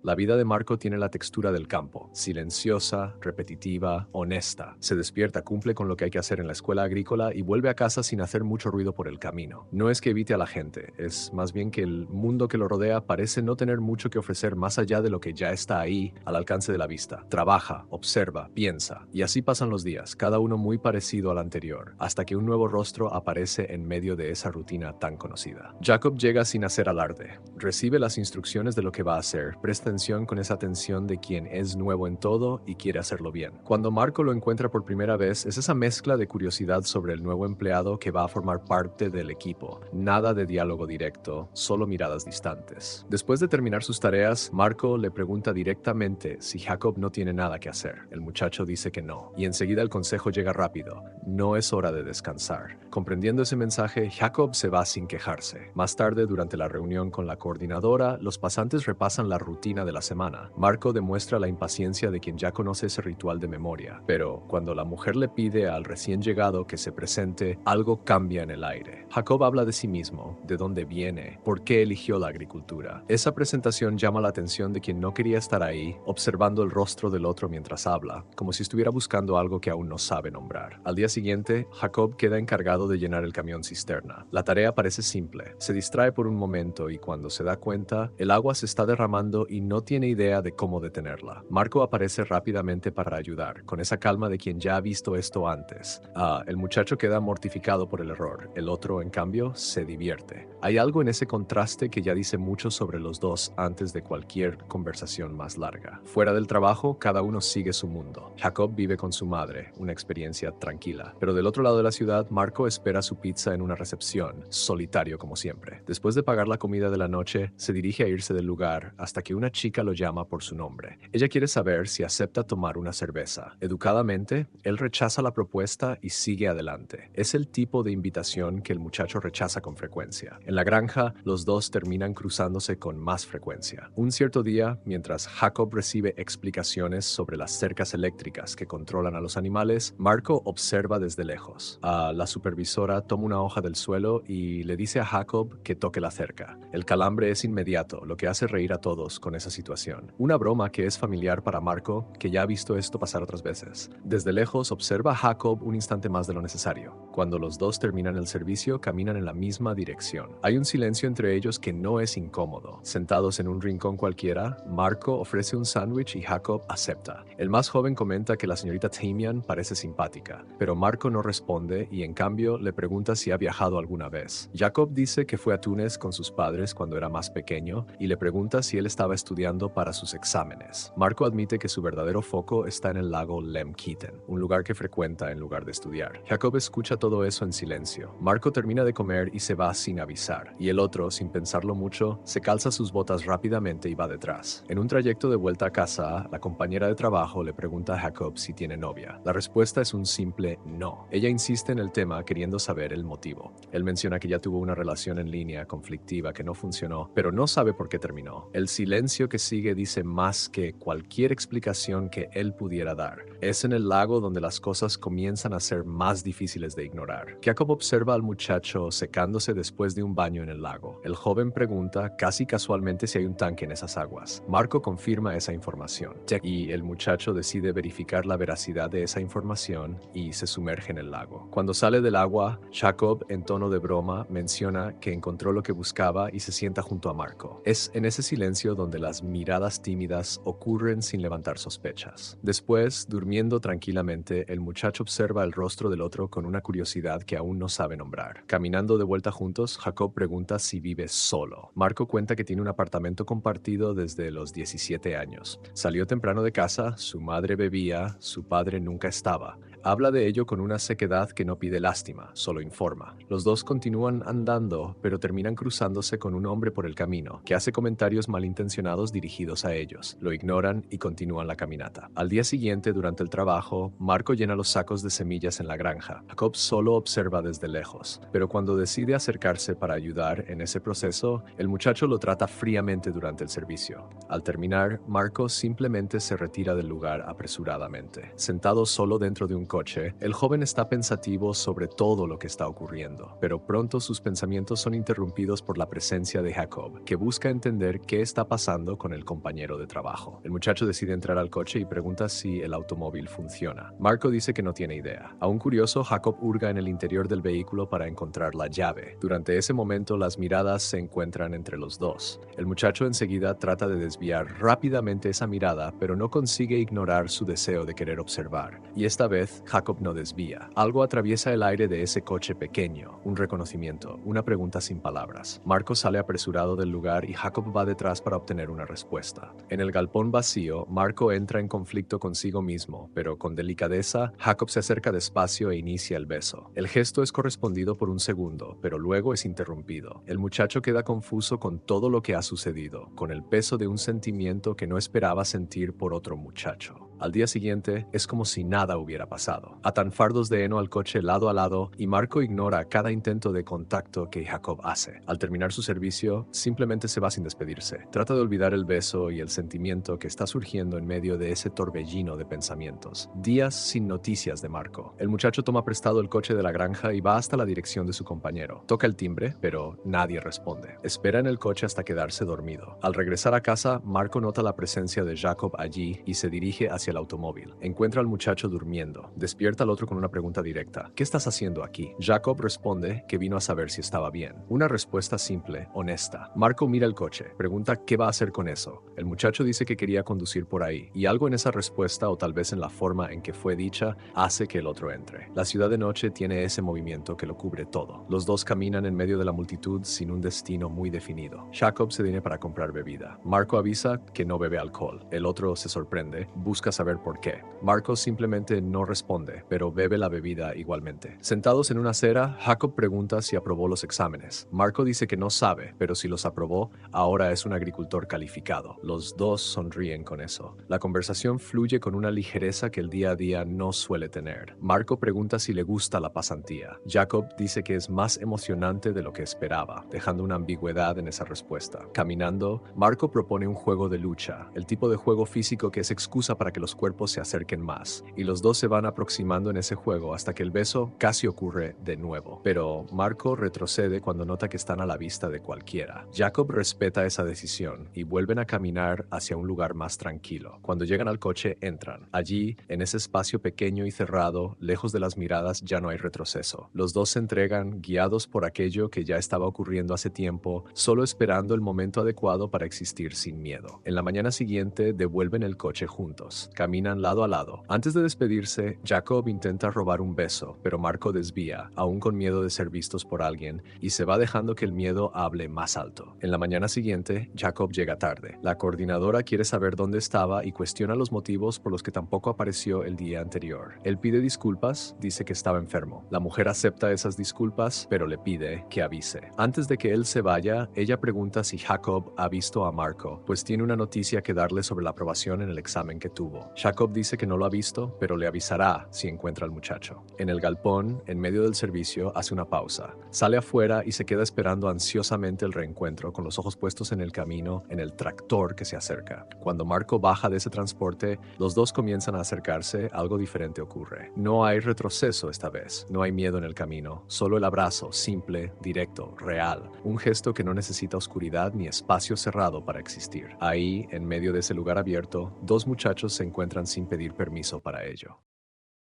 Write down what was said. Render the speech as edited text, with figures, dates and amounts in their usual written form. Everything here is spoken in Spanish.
La vida de Marco tiene la textura del campo, silenciosa, repetitiva, honesta. Se despierta, cumple con lo que hay que hacer en la escuela agrícola y vuelve a casa sin hacer mucho ruido por el camino. No es que evite a la gente, es más bien que el mundo que lo rodea parece no tener mucho que ofrecer más allá de lo que ya está ahí, al alcance de la vista. Trabaja, observa, piensa, y así pasan los días, cada uno muy parecido al anterior, hasta que un nuevo rostro aparece en medio de esa rutina tan conocida. Jacob llega sin hacer alarde. Recibe las instrucciones de lo que va a hacer, presta atención con esa atención de quien es nuevo en todo y quiere hacerlo bien. Cuando Marco lo encuentra por primera vez, es esa mezcla de curiosidad sobre el nuevo empleado que va a formar parte del equipo. Nada de diálogo directo, solo miradas distantes. Después de terminar sus tareas, Marco le pregunta directamente si Jacob no tiene nada que hacer. El muchacho dice que no, y enseguida el consejo llega rápido. No es hora de descansar. Comprendiendo ese mensaje, Jacob se va sin quejarse. Más tarde, durante la reunión con la coordinadora, los pasantes repasan la rutina de la semana. Marco demuestra la impaciencia de quien ya conoce ese ritual de memoria, pero cuando la mujer le pide al recién llegado que se presente, algo cambia en el aire. Jacob habla de sí mismo, de dónde viene, por qué eligió la agricultura. Esa presentación llama la atención de quien no quería estar ahí, observando el rostro del otro mientras habla, como si estuviera buscando algo que aún no sabe nombrar. Al día siguiente, Jacob queda encargado de llenar el camión cisterna. La tarea parece simple. Se distrae por un momento y cuando se da cuenta, el agua se está derramando y no tiene idea de cómo detenerla. Marco aparece rápidamente para ayudar, con esa calma de quien ya ha visto esto antes. El muchacho queda mortificado por el error. El otro, en cambio, se divierte. Hay algo en ese contraste que ya dice mucho sobre los dos antes de cualquier conversación más larga. Fuera del trabajo, cada uno sigue su mundo. Jacob vive con su madre, una experiencia tranquila. Pero del otro lado de la ciudad, Marco espera su pizza en una recepción, solitario como siempre. Después de pagar la comida de la noche, se dirige a irse del lugar hasta que una chica lo llama por su nombre. Ella quiere saber si acepta tomar una cerveza. Educadamente, él rechaza la propuesta y sigue adelante. Es el tipo de invitación que el muchacho rechaza con frecuencia. En la granja, los dos terminan cruzándose con más frecuencia. Un cierto día, mientras Jacob recibe explicaciones sobre las cercas eléctricas que controlan a los animales, Marco observa desde lejos. La supervisora toma una hoja del suelo y le dice a Jacob que toque la cerca. El calambre es inmediato, lo que hace reír a todos con esa situación. Una broma que es familiar para Marco, que ya ha visto esto pasar otras veces. Desde lejos observa a Jacob un instante más de lo necesario. Cuando los dos terminan el servicio, caminan en la misma dirección. Hay un silencio entre ellos que no es incómodo. Sentados en un rincón cualquiera, Marco ofrece un sándwich y Jacob acepta. El más joven comenta que la señorita Tamian parece simpática, pero Marco no responde y en cambio le pregunta si ha viajado alguna vez. Jacob dice que fue a Túnez con sus padres cuando era más pequeño y le pregunta si él estaba estudiando para sus exámenes. Marco admite que su verdadero foco está en el lago Lemketen, un lugar que frecuenta en lugar de estudiar. Jacob escucha todo eso en silencio. Marco termina de comer y se va sin avisar, y el otro, sin pensarlo mucho, se calza sus botas rápidamente y va detrás. En un trayecto de vuelta a casa, la compañera de trabajo le pregunta a Jacob si tiene novia. La respuesta es un simple no. Ella insiste en el tema queriendo saber el motivo. Él menciona que ya tuvo una relación en línea conflictiva que no funcionó, pero no sabe por qué terminó. El silencio que sigue dice más que cualquier explicación que él pudiera dar. Es en el lago donde las cosas comienzan a ser más difíciles de ignorar. Jacob observa al muchacho secándose después de un baño en el lago. El joven pregunta casi casualmente si hay un tanque en esas aguas. Marco confirma esa información y el muchacho decide verificar la veracidad de esa información y se sumerge en el lago. Cuando sale del agua, Jacob, en tono de broma, menciona que encontró lo que buscaba y se sienta junto a Marco. Es en ese silencio donde las miradas tímidas ocurren sin levantar sospechas. Después, durmiendo tranquilamente, el muchacho observa el rostro del otro con una curiosidad que aún no sabe nombrar. Caminando de vuelta juntos, Jacob pregunta si vive solo. Marco cuenta que tiene un apartamento compartido desde los 17 años. Salió temprano de casa, su madre bebía, su padre nunca estaba. Habla de ello con una sequedad que no pide lástima, solo informa. Los dos continúan andando, pero terminan cruzándose con un hombre por el camino, que hace comentarios malintencionados dirigidos a ellos. Lo ignoran y continúan la caminata. Al día siguiente, durante el trabajo, Marco llena los sacos de semillas en la granja. Jacob solo observa desde lejos, pero cuando decide acercarse para ayudar en ese proceso, el muchacho lo trata fríamente durante el servicio. Al terminar, Marco simplemente se retira del lugar apresuradamente. Sentado solo dentro de un coche, el joven está pensativo sobre todo lo que está ocurriendo, pero pronto sus pensamientos son interrumpidos por la presencia de Jacob, que busca entender qué está pasando con el compañero de trabajo. El muchacho decide entrar al coche y pregunta si el automóvil funciona. Marco dice que no tiene idea. Aún curioso, Jacob hurga en el interior del vehículo para encontrar la llave. Durante ese momento, las miradas se encuentran entre los dos. El muchacho enseguida trata de desviar rápidamente esa mirada, pero no consigue ignorar su deseo de querer observar. Y esta vez, Jacob no desvía. Algo atraviesa el aire de ese coche pequeño, un reconocimiento, una pregunta sin palabras. Marco sale apresurado del lugar y Jacob va detrás para obtener una respuesta. En el galpón vacío, Marco entra en conflicto consigo mismo, pero con delicadeza, Jacob se acerca despacio e inicia el beso. El gesto es correspondido por un segundo, pero luego es interrumpido. El muchacho queda confuso con todo lo que ha sucedido, con el peso de un sentimiento que no esperaba sentir por otro muchacho. Al día siguiente, es como si nada hubiera pasado. Atan fardos de heno al coche lado a lado y Marco ignora cada intento de contacto que Jacob hace. Al terminar su servicio, simplemente se va sin despedirse. Trata de olvidar el beso y el sentimiento que está surgiendo en medio de ese torbellino de pensamientos. Días sin noticias de Marco. El muchacho toma prestado el coche de la granja y va hasta la dirección de su compañero. Toca el timbre, pero nadie responde. Espera en el coche hasta quedarse dormido. Al regresar a casa, Marco nota la presencia de Jacob allí y se dirige hacia el automóvil. Encuentra al muchacho durmiendo. Despierta al otro con una pregunta directa. ¿Qué estás haciendo aquí? Jacob responde que vino a saber si estaba bien. Una respuesta simple, honesta. Marco mira el coche. Pregunta qué va a hacer con eso. El muchacho dice que quería conducir por ahí, y algo en esa respuesta o tal vez en la forma en que fue dicha hace que el otro entre. La ciudad de noche tiene ese movimiento que lo cubre todo. Los dos caminan en medio de la multitud sin un destino muy definido. Jacob se detiene para comprar bebida. Marco avisa que no bebe alcohol. El otro se sorprende, busca saber por qué. Marco simplemente no responde, pero bebe la bebida igualmente. Sentados en una acera, Jacob pregunta si aprobó los exámenes. Marco dice que no sabe, pero si los aprobó, ahora es un agricultor calificado. Los dos sonríen con eso. La conversación fluye con una ligereza que el día a día no suele tener. Marco pregunta si le gusta la pasantía. Jacob dice que es más emocionante de lo que esperaba, dejando una ambigüedad en esa respuesta. Caminando, Marco propone un juego de lucha, el tipo de juego físico que es excusa para que los cuerpos se acerquen más, y los dos se van aproximando en ese juego hasta que el beso casi ocurre de nuevo. Pero Marco retrocede cuando nota que están a la vista de cualquiera. Jacob respeta esa decisión y vuelven a caminar hacia un lugar más tranquilo. Cuando llegan al coche, entran. Allí, en ese espacio pequeño y cerrado, lejos de las miradas, ya no hay retroceso. Los dos se entregan, guiados por aquello que ya estaba ocurriendo hace tiempo, solo esperando el momento adecuado para existir sin miedo. En la mañana siguiente, devuelven el coche juntos. Caminan lado a lado. Antes de despedirse, Jacob intenta robar un beso, pero Marco desvía, aún con miedo de ser vistos por alguien, y se va dejando que el miedo hable más alto. En la mañana siguiente, Jacob llega tarde. La coordinadora quiere saber dónde estaba y cuestiona los motivos por los que tampoco apareció el día anterior. Él pide disculpas, dice que estaba enfermo. La mujer acepta esas disculpas, pero le pide que avise. Antes de que él se vaya, ella pregunta si Jacob ha visto a Marco, pues tiene una noticia que darle sobre la aprobación en el examen que tuvo. Jacob dice que no lo ha visto, pero le avisará si encuentra al muchacho. En el galpón, en medio del servicio, hace una pausa. Sale afuera y se queda esperando ansiosamente el reencuentro, con los ojos puestos en el camino, en el tractor que se acerca. Cuando Marco baja de ese transporte, los dos comienzan a acercarse, algo diferente ocurre. No hay retroceso esta vez, no hay miedo en el camino, solo el abrazo, simple, directo, real. Un gesto que no necesita oscuridad ni espacio cerrado para existir. Ahí, en medio de ese lugar abierto, dos muchachos se encuentran sin pedir permiso para ello.